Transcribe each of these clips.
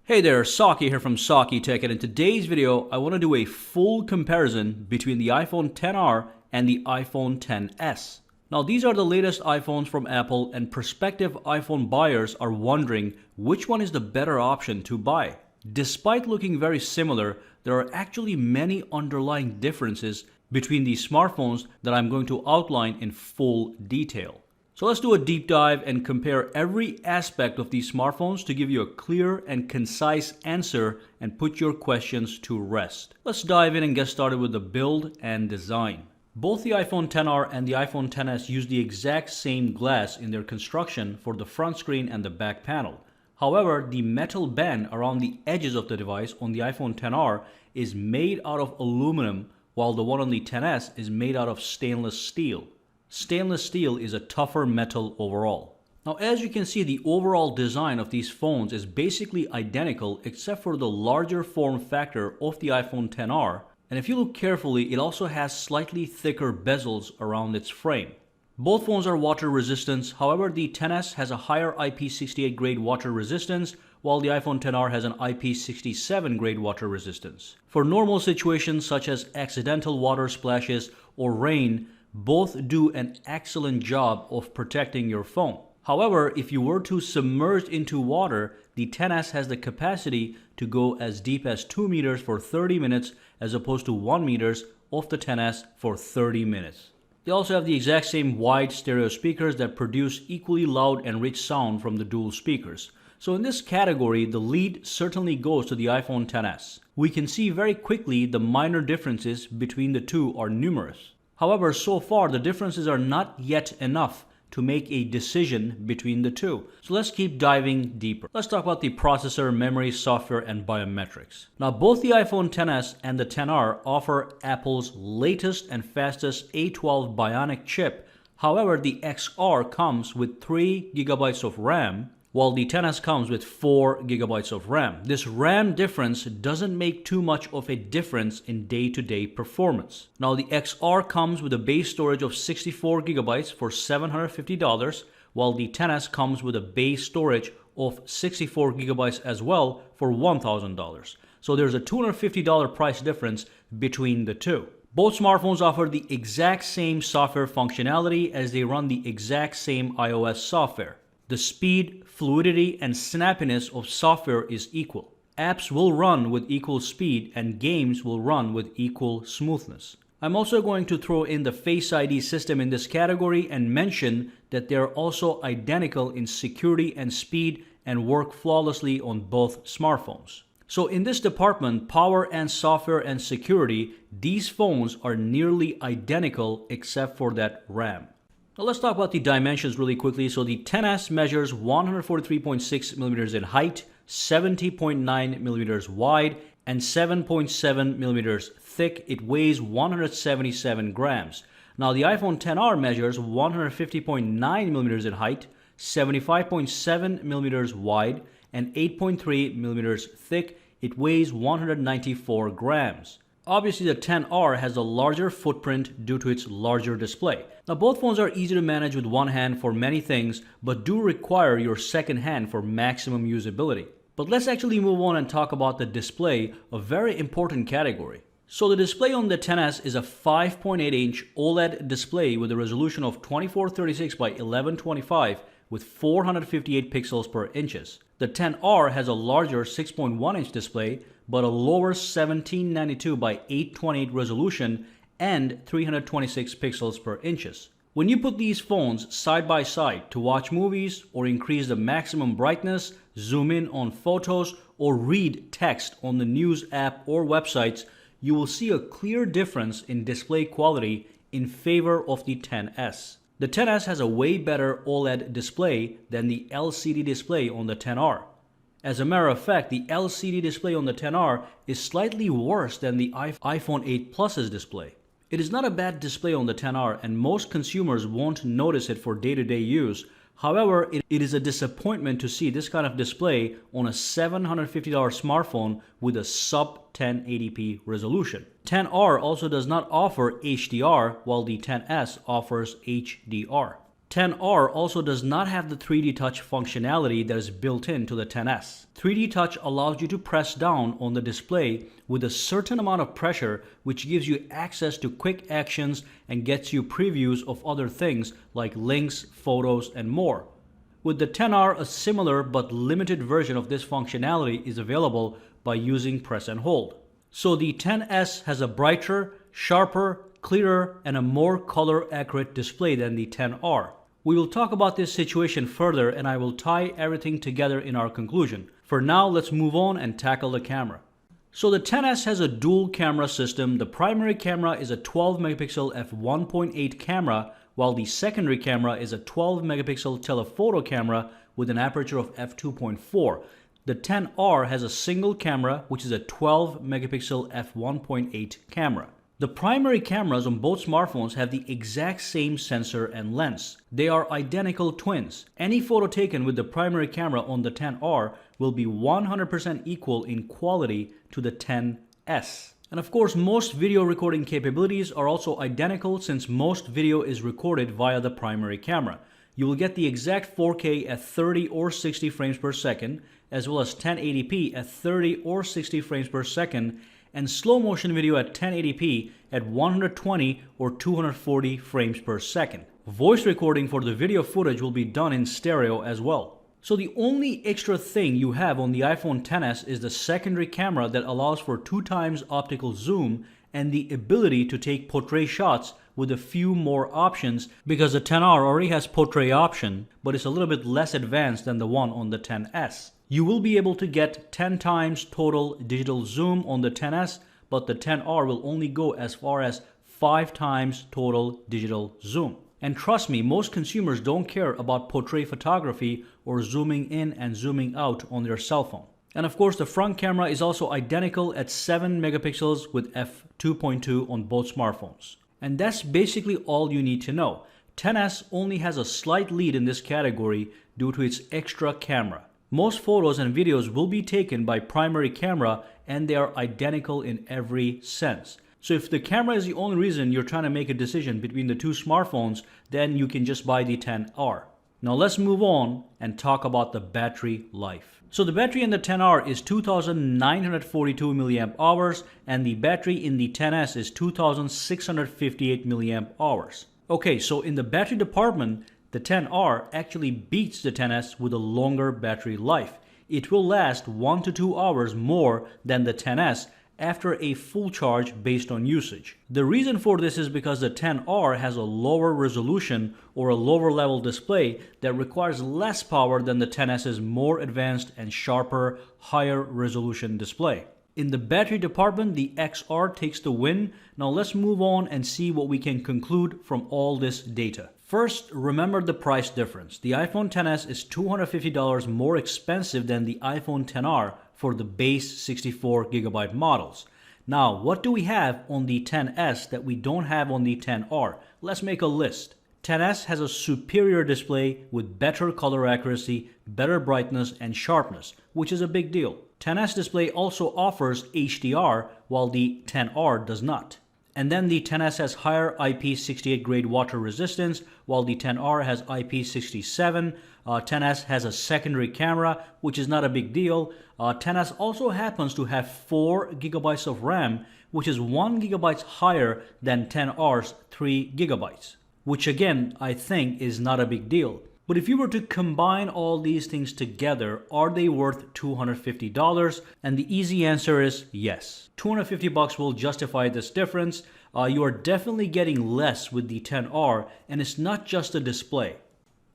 Hey there, Saki here from Saki Tech, and in today's video I want to do a full comparison between the iPhone XR and the iPhone XS. Now these are the latest iPhones from Apple, and prospective iPhone buyers are wondering which one is the better option to buy. Despite looking very similar, there are actually many underlying differences between these smartphones that I'm going to outline in full detail. So let's do a deep dive and compare every aspect of these smartphones to give you a clear and concise answer and put your questions to rest. Let's dive in and get started with the build and design. Both the iPhone XR and the iPhone XS use the exact same glass in their construction for the front screen and the back panel. However, the metal band around the edges of the device on the iPhone XR is made out of aluminum, while the one on the XS is made out of stainless steel. Stainless steel is a tougher metal overall. Now, as you can see, the overall design of these phones is basically identical except for the larger form factor of the iPhone XR, and if you look carefully, it also has slightly thicker bezels around its frame. Both phones are water resistant. However, the XS has a higher IP68 grade water resistance, while the iPhone XR has an IP67 grade water resistance. For normal situations such as accidental water splashes or rain, both do an excellent job of protecting your phone. However, if you were to submerge into water, the XS has the capacity to go as deep as 2 meters for 30 minutes as opposed to 1 meters of the XS for 30 minutes. They also have the exact same wide stereo speakers that produce equally loud and rich sound from the dual speakers. So in this category, the lead certainly goes to the iPhone XS. We can see very quickly the minor differences between the two are numerous. However, so far the differences are not yet enough to make a decision between the two. So let's keep diving deeper. Let's talk about the processor, memory, software, and biometrics. Now both the iPhone XS and the XR offer Apple's latest and fastest A12 Bionic chip. However, the XR comes with 3 GB of RAM, while the XS comes with 4 GB of RAM. This RAM difference doesn't make too much of a difference in day-to-day performance. Now the XR comes with a base storage of 64 GB for $750, while the XS comes with a base storage of 64 GB as well for $1,000. So there's a $250 price difference between the two. Both smartphones offer the exact same software functionality as they run the exact same iOS software. The speed, fluidity, and snappiness of software is equal. Apps will run with equal speed and games will run with equal smoothness. I'm also going to throw in the Face ID system in this category and mention that they are also identical in security and speed and work flawlessly on both smartphones. So in this department, power and software and security, these phones are nearly identical except for that RAM. Now let's talk about the dimensions really quickly. So the XS measures 143.6 millimeters in height, 70.9 millimeters wide, and 7.7 millimeters thick. It weighs 177 grams. Now the iPhone XR measures 150.9 millimeters in height, 75.7 millimeters wide, and 8.3 millimeters thick. It weighs 194 grams. Obviously, the XR has a larger footprint due to its larger display. Now, both phones are easy to manage with one hand for many things, but do require your second hand for maximum usability. But let's actually move on and talk about the display, a very important category. So the display on the XS is a 5.8-inch OLED display with a resolution of 2436 by 1125 with 458 pixels per inches. The XR has a larger 6.1-inch display, but a lower 1792 by 828 resolution and 326 pixels per inches. When you put these phones side by side to watch movies or increase the maximum brightness, zoom in on photos, or read text on the news app or websites, you will see a clear difference in display quality in favor of the XS. The XS has a way better OLED display than the LCD display on the XR. As a matter of fact, the LCD display on the XR is slightly worse than the iPhone 8 Plus's display. It is not a bad display on the XR, and most consumers won't notice it for day-to-day use. However, it is a disappointment to see this kind of display on a $750 smartphone with a sub 1080p resolution. XR also does not offer HDR, while the XS offers HDR. 10R also does not have the 3D Touch functionality that is built into the 10S. 3D Touch allows you to press down on the display with a certain amount of pressure, which gives you access to quick actions and gets you previews of other things like links, photos, and more. With the 10R, a similar but limited version of this functionality is available by using press and hold. So the 10S has a brighter, sharper, clearer, and a more color accurate display than the 10R. We will talk about this situation further and I will tie everything together in our conclusion. For now, let's move on and tackle the camera. So the 10S has a dual camera system. The primary camera is a 12 megapixel f1.8 camera, while the secondary camera is a 12 megapixel telephoto camera with an aperture of f2.4. The 10R has a single camera, which is a 12 megapixel f1.8 camera. The primary cameras on both smartphones have the exact same sensor and lens. They are identical twins. Any photo taken with the primary camera on the 10R will be 100% equal in quality to the 10S. And of course, most video recording capabilities are also identical since most video is recorded via the primary camera. You will get the exact 4K at 30 or 60 frames per second, as well as 1080p at 30 or 60 frames per second, and slow motion video at 1080p at 120 or 240 frames per second. Voice recording for the video footage will be done in stereo as well. So the only extra thing you have on the iPhone XS is the secondary camera that allows for 2x optical zoom and the ability to take portrait shots with a few more options, because the 10R already has portrait option, but it's a little bit less advanced than the one on the 10S. You will be able to get 10 times total digital zoom on the 10S, but the 10R will only go as far as 5 times total digital zoom. And trust me, most consumers don't care about portrait photography or zooming in and zooming out on their cell phone. And of course, the front camera is also identical at 7 megapixels with f2.2 on both smartphones. And that's basically all you need to know. 10S only has a slight lead in this category due to its extra camera. Most photos and videos will be taken by primary camera and they are identical in every sense. So if the camera is the only reason you're trying to make a decision between the two smartphones, then you can just buy the 10R. Now let's move on and talk about the battery life. So the battery in the 10R is 2,942 milliamp hours and the battery in the 10S is 2,658 milliamp hours. Okay, so in the battery department, the 10R actually beats the 10S with a longer battery life. It will last 1 to 2 hours more than the 10S after a full charge based on usage. The reason for this is because the 10R has a lower resolution or a lower level display that requires less power than the 10S's more advanced and sharper, higher resolution display. In the battery department, the XR takes the win. Now let's move on and see what we can conclude from all this data. First, remember the price difference. The iPhone XS is $250 more expensive than the iPhone XR for the base 64GB models. Now, what do we have on the XS that we don't have on the XR? Let's make a list. XS has a superior display with better color accuracy, better brightness, and sharpness, which is a big deal. XS display also offers HDR, while the XR does not. And then the XS has higher IP68 grade water resistance, while the XR has IP67. XS has a secondary camera, which is not a big deal. XS also happens to have 4 GB of RAM, which is 1 GB higher than XR's 3 GB, which again, I think is not a big deal. But if you were to combine all these things together, are they worth $250? And the easy answer is yes. $250 will justify this difference. You are definitely getting less with the XR, and it's not just the display.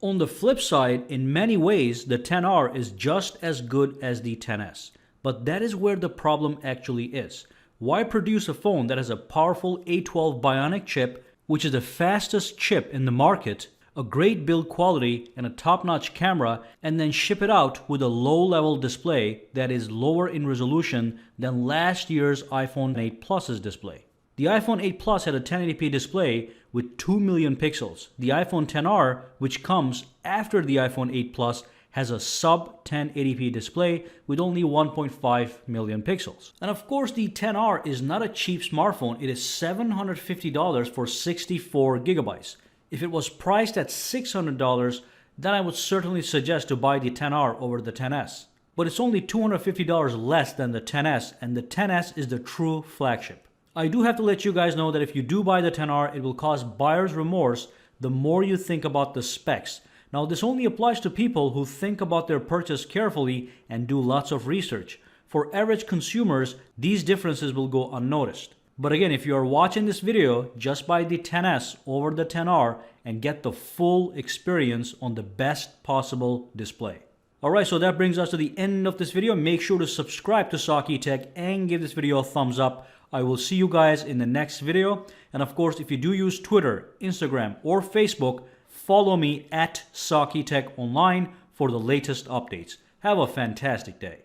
On the flip side, in many ways, the XR is just as good as the XS. But that is where the problem actually is. Why produce a phone that has a powerful A12 Bionic chip, which is the fastest chip in the market, a great build quality, and a top-notch camera, and then ship it out with a low-level display that is lower in resolution than last year's iPhone 8 Plus's display? The iPhone 8 Plus had a 1080p display with 2 million pixels. The iPhone XR, which comes after the iPhone 8 Plus, has a sub 1080p display with only 1.5 million pixels. And of course, the XR is not a cheap smartphone. It is $750 for 64 gigabytes. If it was priced at $600, then I would certainly suggest to buy the XR over the XS. But it's only $250 less than the XS, and the XS is the true flagship. I do have to let you guys know that if you do buy the XR, it will cause buyer's remorse the more you think about the specs. Now, this only applies to people who think about their purchase carefully and do lots of research. For average consumers, these differences will go unnoticed. But again, if you are watching this video, just buy the XS over the XR and get the full experience on the best possible display. Alright, so that brings us to the end of this video. Make sure to subscribe to Saki Tech and give this video a thumbs up. I will see you guys in the next video. And of course, if you do use Twitter, Instagram, or Facebook, follow me at Saki Tech Online for the latest updates. Have a fantastic day.